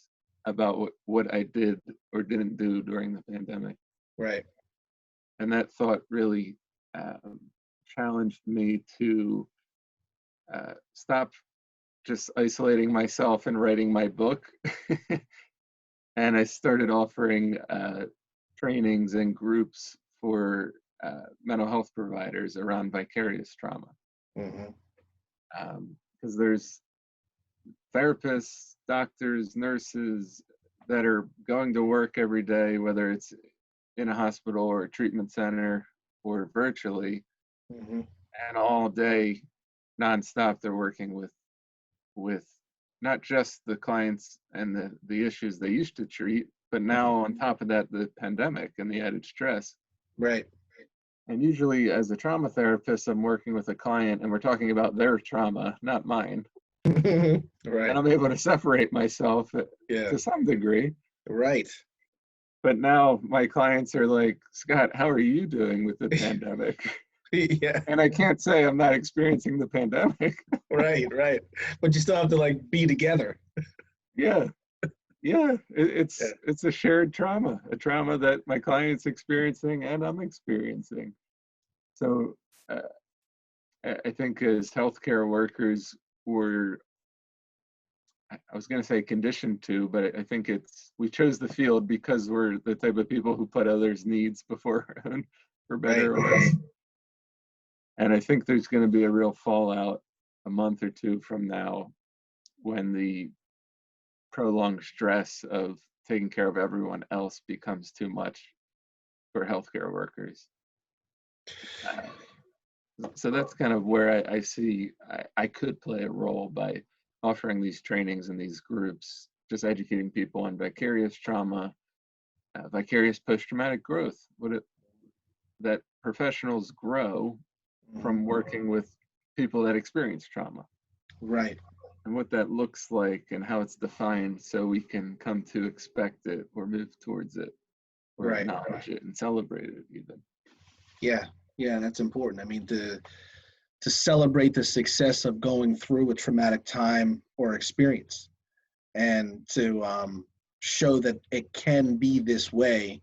about what I did or didn't do during the pandemic? Right. And that thought really challenged me to stop just isolating myself and writing my book. And I started offering trainings and groups for mental health providers around vicarious trauma. Mm-hmm. Because there's therapists, doctors, nurses that are going to work every day, whether it's in a hospital or a treatment center or virtually, Mm-hmm. and all day, nonstop, they're working with not just the clients and the issues they used to treat, but now on top of that, the pandemic and the added stress. Right. And usually as a trauma therapist, I'm working with a client and we're talking about their trauma, not mine. Right. And I'm able to separate myself Yeah. to some degree. Right. But now my clients are like, Scott, how are you doing with the pandemic? Yeah. And I can't say I'm not experiencing the pandemic. Right. Right. But you still have to like be together. Yeah. Yeah. Yeah. It's a shared trauma, a trauma that my client's experiencing and I'm experiencing. So I think as healthcare workers, I was going to say conditioned to, but I think we chose the field because we're the type of people who put others' needs before our own, for better or worse. And I think there's going to be a real fallout a month or two from now when the prolonged stress of taking care of everyone else becomes too much for healthcare workers. So that's kind of where I see I could play a role by offering these trainings and these groups, just educating people on vicarious trauma, vicarious post-traumatic growth, that professionals grow from working with people that experience trauma. Right. And what that looks like and how it's defined so we can come to expect it or move towards it or Right. acknowledge it and celebrate it even. Yeah. Yeah. That's important. I mean, to celebrate the success of going through a traumatic time or experience, and to show that it can be this way.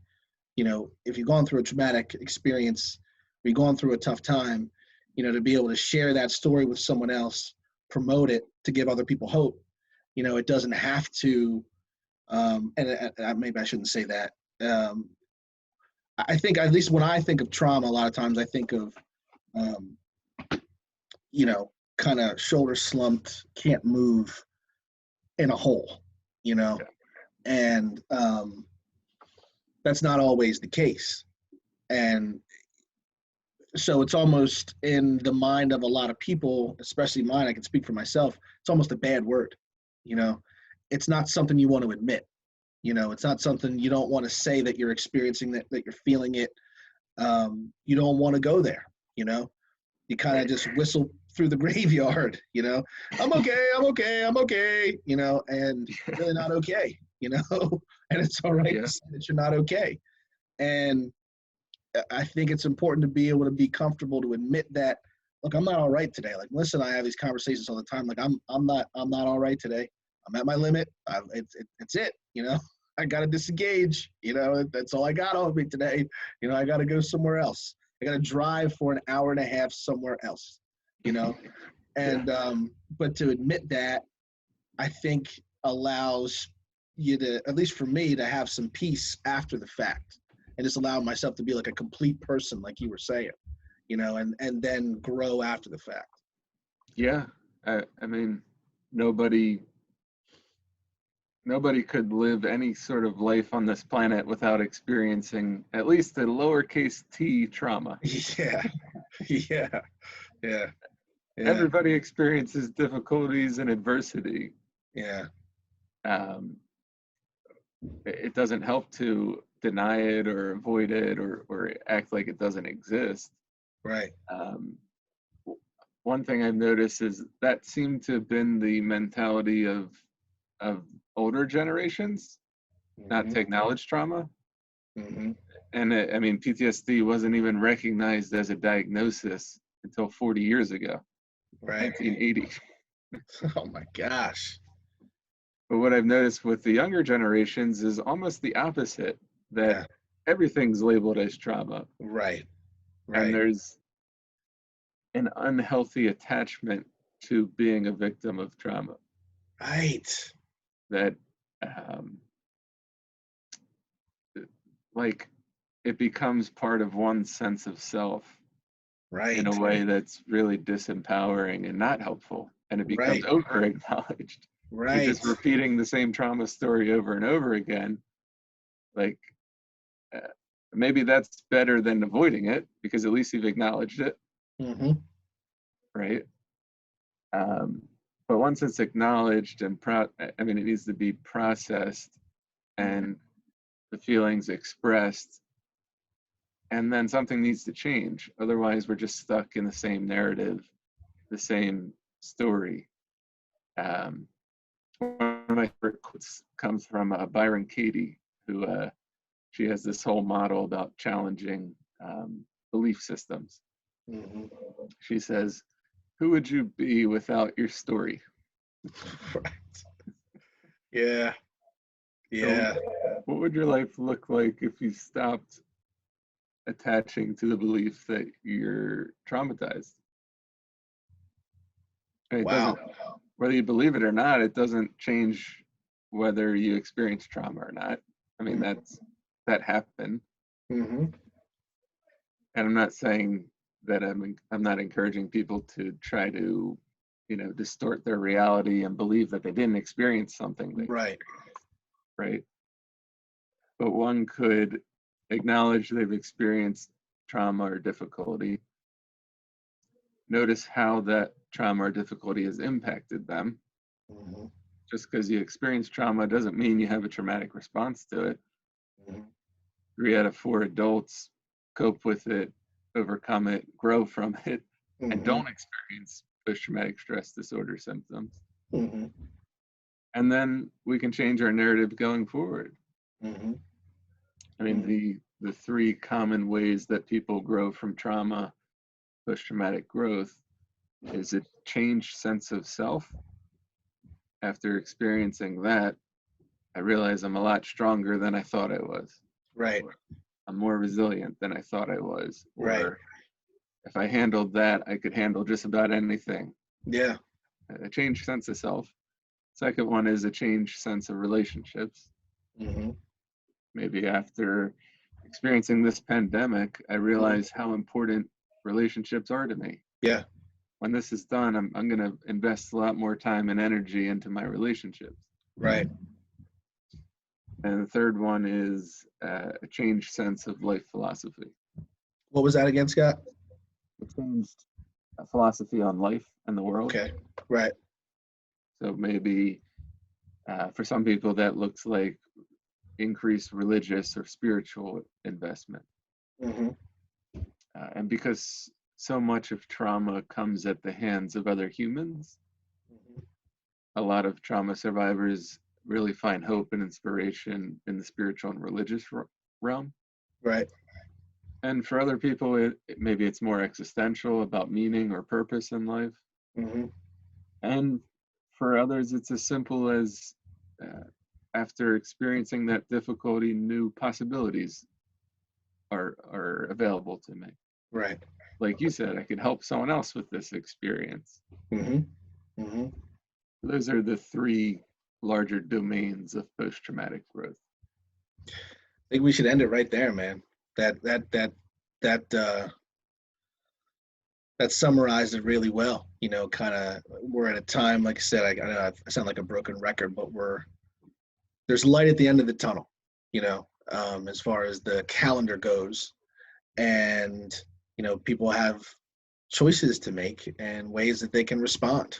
You know, if you've gone through a traumatic experience, or you've gone through a tough time, you know, to be able to share that story with someone else, promote it, to give other people hope. You know, it doesn't have to, and maybe I shouldn't say that. I think, at least when I think of trauma, a lot of times I think of, um, you know, kind of shoulder slumped, can't move in a hole, you know, and that's not always the case. And so it's almost in the mind of a lot of people, especially mine, I can speak for myself, it's almost a bad word. You know, it's not something you want to admit. You know, it's not something you don't want to say that you're experiencing, that you're feeling it. You don't want to go there, you know, you kind of just whistle through the graveyard, you know, I'm okay, I'm okay, I'm okay, you know, and you're really not okay, you know, and it's all right to say that you're not okay. And I think it's important to be able to be comfortable to admit that, look, I'm not all right today. Like, Melissa and I have these conversations all the time. Like, I'm not all right today. I'm at my limit. It's it, you know, I got to disengage, you know, that's all I got on me today. You know, I got to go somewhere else. I got to drive for an hour and a half somewhere else, you know? And, but to admit that, I think allows you to, at least for me, to have some peace after the fact, and just allow myself to be like a complete person, like you were saying, you know, and then grow after the fact. Yeah. I mean, nobody nobody could live any sort of life on this planet without experiencing at least a lowercase t trauma. Yeah, yeah, yeah, yeah, Everybody experiences difficulties and adversity. yeah. Um, it doesn't help to deny it or avoid it or act like it doesn't exist. Right. Um, one thing I've noticed is that seemed to have been the mentality of older generations, not to Mm-hmm. acknowledge trauma. Mm-hmm. And I mean, PTSD wasn't even recognized as a diagnosis until 40 years ago, Right. 1980. Oh my gosh. But what I've noticed with the younger generations is almost the opposite, that Yeah. everything's labeled as trauma. Right. And Right. there's an unhealthy attachment to being a victim of trauma Right. that, um, like, it becomes part of one's sense of self in a Right. way that's really disempowering and not helpful. And it becomes Right. over acknowledged. You're Right. just repeating the same trauma story over and over again. Like, uh, maybe that's better than avoiding it because at least you've acknowledged it, Mm-hmm. right? Um, but once it's acknowledged and I mean, it needs to be processed and the feelings expressed, and then something needs to change. Otherwise, we're just stuck in the same narrative, the same story. Um, one of my favorite quotes comes from Byron Katie, who she has this whole model about challenging belief systems. Mm-hmm. She says, "Who would you be without your story?" Right. Yeah. So, Yeah. what would your life look like if you stopped attaching to the belief that you're traumatized? And it Wow. doesn't, whether you believe it or not, it doesn't change whether you experience trauma or not. I mean, that happened. Mm-hmm. And I'm not saying that I'm not encouraging people to try to, distort their reality and believe that they didn't experience something they Right. right. But one could acknowledge they've experienced trauma or difficulty, notice how that trauma or difficulty has impacted them. Mm-hmm. Just because you experience trauma doesn't mean you have a traumatic response to it. Mm-hmm. 3 out of 4 adults cope with it, overcome it, grow from it, and Mm-hmm. don't experience post-traumatic stress disorder symptoms. Mm-hmm. And then we can change our narrative going forward. Mm-hmm. I mean, the 3 common ways that people grow from trauma, post-traumatic growth, is a changed sense of self. After experiencing that, I realize I'm a lot stronger than I thought I was. Right. I'm more resilient than I thought I was. Right. Or if I handled that, I could handle just about anything. Yeah. A changed sense of self. Second one is a changed sense of relationships. Mm-hmm. Maybe after experiencing this pandemic, I realize how important relationships are to me. Yeah. When this is done, I'm going to invest a lot more time and energy into my relationships. Right. And the third one is a changed sense of life philosophy. What was that again, Scott? A changed philosophy on life and the world. Okay. Right. So maybe for some people that looks like increased religious or spiritual investment. Mm-hmm. And because so much of trauma comes at the hands of other humans, a lot of trauma survivors really find hope and inspiration in the spiritual and religious realm. Right. And for other people, maybe it's more existential, about meaning or purpose in life. Mm-hmm. And for others, it's as simple as after experiencing that difficulty, new possibilities are available to me. Right. Like you said, I could help someone else with this experience. Mm-hmm. Mm-hmm. Those are the 3 larger domains of post-traumatic growth. I think we should end it right there, man. That summarized it really well. Kind of we're at a time, like I said, I know I sound like a broken record, but we're there's light at the end of the tunnel, as far as the calendar goes. And, people have choices to make and ways that they can respond.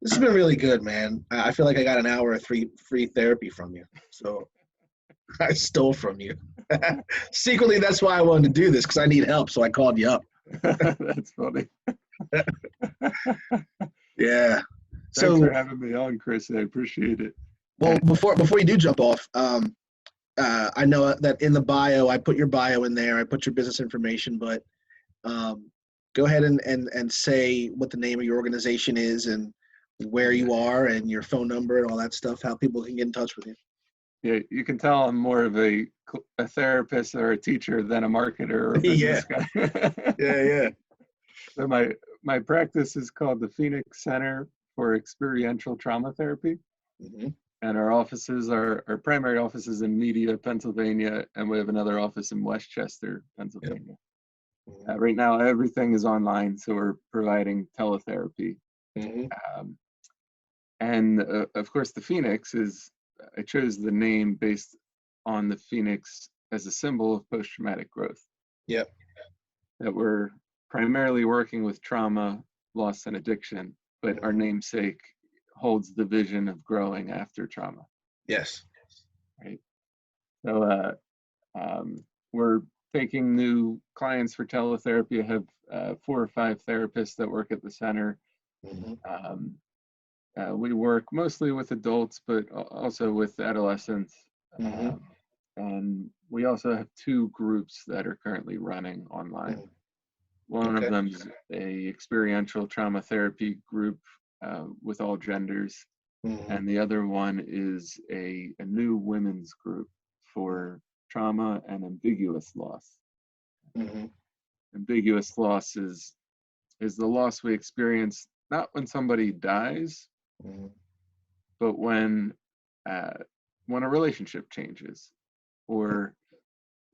This has been really good, man. I feel like I got an hour of free therapy from you. So I stole from you. Secretly, that's why I wanted to do this, because I need help. So I called you up. That's funny. Yeah. Thanks for having me on, Chris. I appreciate it. Well, before you do jump off, I know that in the bio, I put your bio in there. I put your business information, but go ahead and say what the name of your organization is and where you are and your phone number and all that stuff, how people can get in touch with you. Yeah, you can tell I'm more of a therapist or a teacher than a marketer or a business guy. Yeah. So my practice is called the Phoenix Center for Experiential Trauma Therapy. Mm-hmm. And our primary office is in Media, Pennsylvania, and we have another office in Westchester, Pennsylvania. Yep. Mm-hmm. Right now, everything is online, so we're providing teletherapy. Mm-hmm. And of course, the Phoenix I chose the name based on the Phoenix as a symbol of post-traumatic growth. Yep. That we're primarily working with trauma, loss, and addiction, but our namesake holds the vision of growing after trauma. Yes. Right. So we're taking new clients for teletherapy. I have 4 or 5 therapists that work at the center. Mm-hmm. We work mostly with adults, but also with adolescents. Mm-hmm. And we also have 2 groups that are currently running online. Mm-hmm. One of them is a experiential trauma therapy group with all genders. Mm-hmm. And the other one is a new women's group for trauma and ambiguous loss. Mm-hmm. Ambiguous loss is the loss we experience not when somebody dies, Mm-hmm. but when a relationship changes, or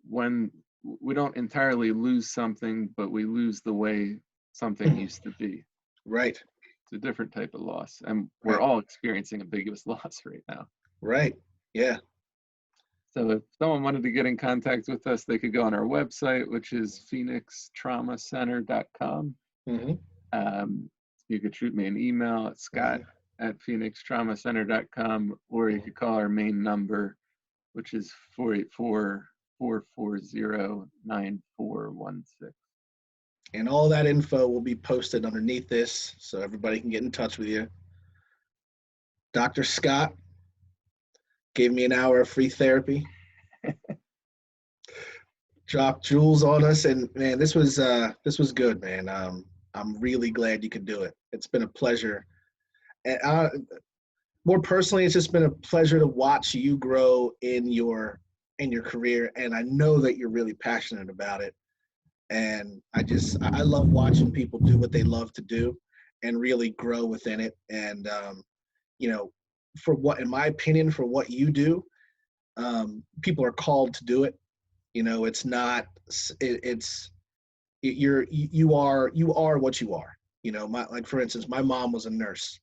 when we don't entirely lose something, but we lose the way something used to be. Right. It's a different type of loss, and we're all experiencing ambiguous loss right now. Right. Yeah. So if someone wanted to get in contact with us, they could go on our website, which is phoenixtraumacenter.com. Mm-hmm. You could shoot me an email at scott@phoenixtraumacenter.com, or you could call our main number, which is 484-440-9416. And all that info will be posted underneath this so everybody can get in touch with you. Dr. Scott gave me an hour of free therapy. Dropped jewels on us, and man, this was good, man. I'm really glad you could do it. It's been a pleasure. And more personally, it's just been a pleasure to watch you grow in your career, and I know that you're really passionate about it. And I love watching people do what they love to do and really grow within it. And in my opinion, for what you do, people are called to do it. It's not. You are what you are. Like for instance, my mom was a nurse.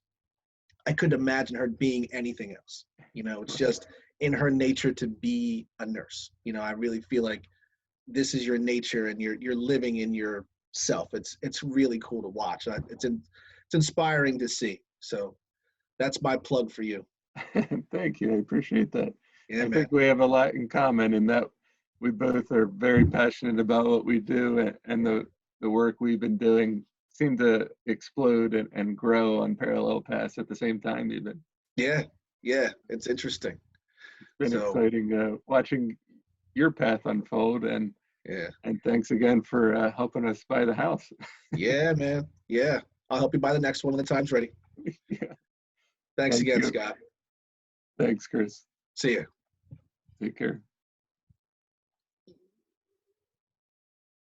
I couldn't imagine her being anything else. It's just in her nature to be a nurse. I really feel like this is your nature, and you're living in yourself. It's really cool to watch. It's inspiring to see. So that's my plug for you. Thank you. I appreciate that. Yeah, I man. think we have a lot in common in that we both are very passionate about what we do, and the work we've been doing seem to explode and grow on parallel paths at the same time even. Yeah, it's interesting. It's been exciting watching your path unfold, and thanks again for helping us buy the house. Yeah, man. Yeah, I'll help you buy the next one when the time's ready. Yeah. Thanks again, Scott. Thanks, Chris. See ya. Take care.